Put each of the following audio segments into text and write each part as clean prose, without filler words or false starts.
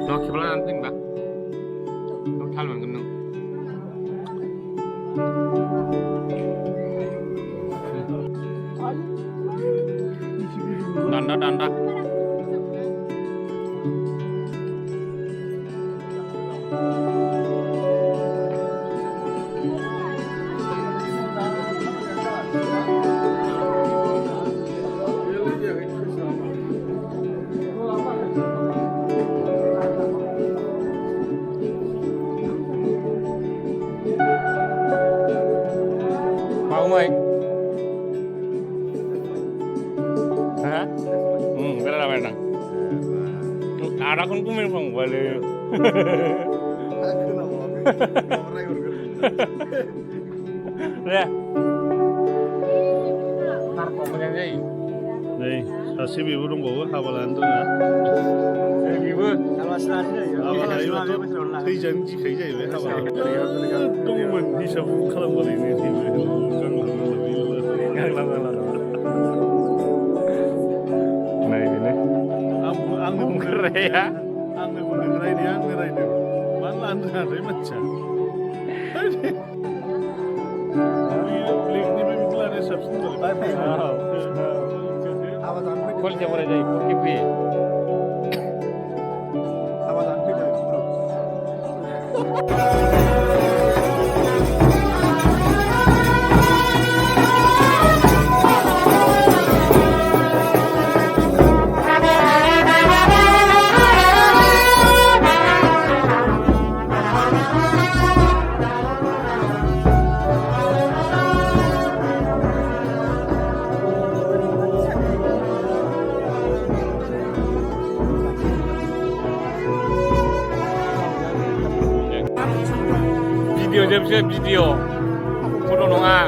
너 개발 안 된다. 너 탈만 끊는. 단다. Mau mày hả? Cái đó là mày nè. Ada kan kumin bang balik. Ya. Narkomen aja. Nih, kasih ibu dong bawa hafalan tuh ya. Ibu. Hafalan itu kejan keja ya hafalan. Tungguin hisap kalau boleh ini sih. Nah ini. Ang Korea. Ang Korea ini ang Korea ini. Mana anda ada macam? Ini memang ada substansi. Kol jam berapa jadi? Kipi. Video jam video. Foto nonga.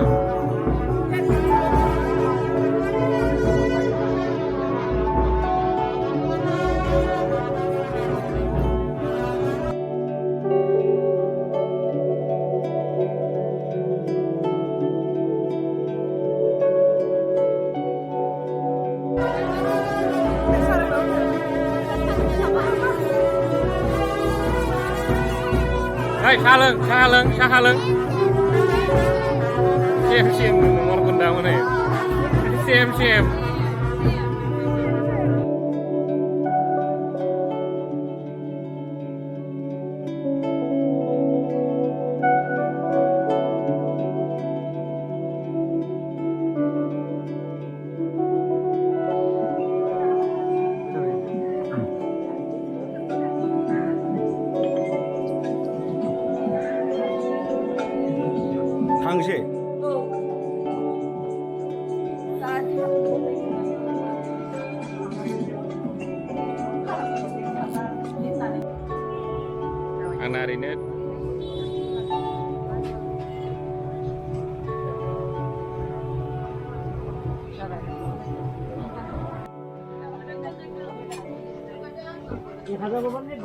Hai, sahaleng. Siap nomor kendang mana ya? Siap. 당시 anak ini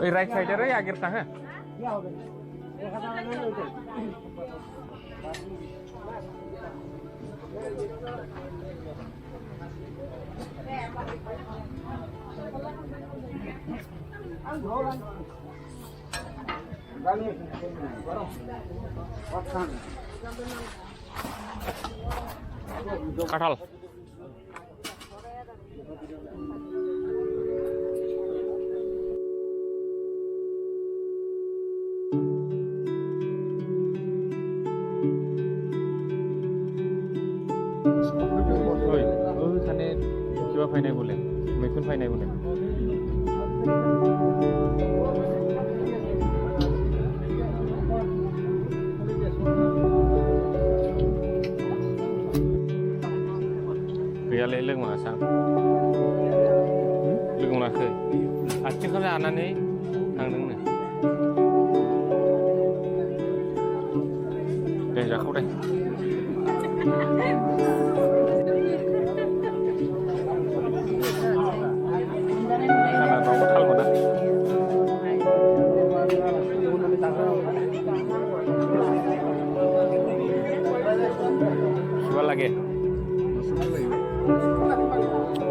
right side ya akhir tengah. Kathal. Sana kiba फायनाय बोले मैखुन फायनाय बोले गैयालै लोगो मोनासै आं लोगो मोनाखै आथिंखौ जानानै थांदोंनो दे जाखाव दे खाना रावबो थाल मोना सुवा lagi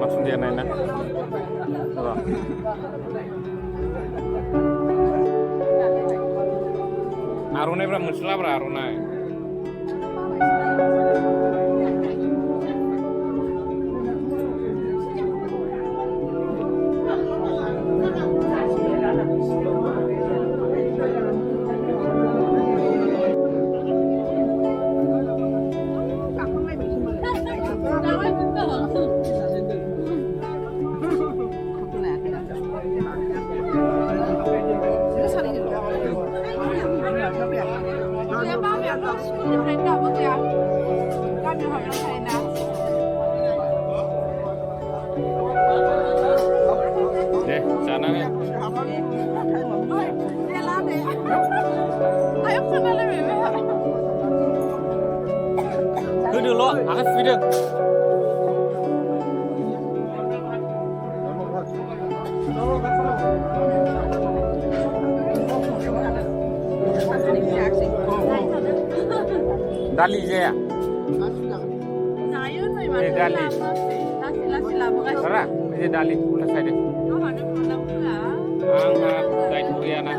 langsung dia naik arunai berapa muslah berapa arunai deh sana nih cứ được lo ăn phi được Dali je ya? Ini Dali. Sarah, ini Dali. Ulah saya deh. Angkat dari Kuriana.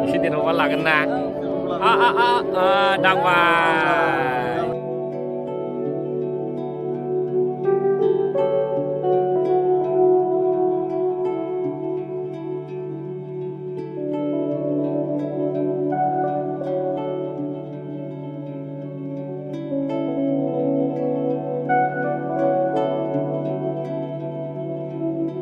Isi di rumah lagen na. Dangwa.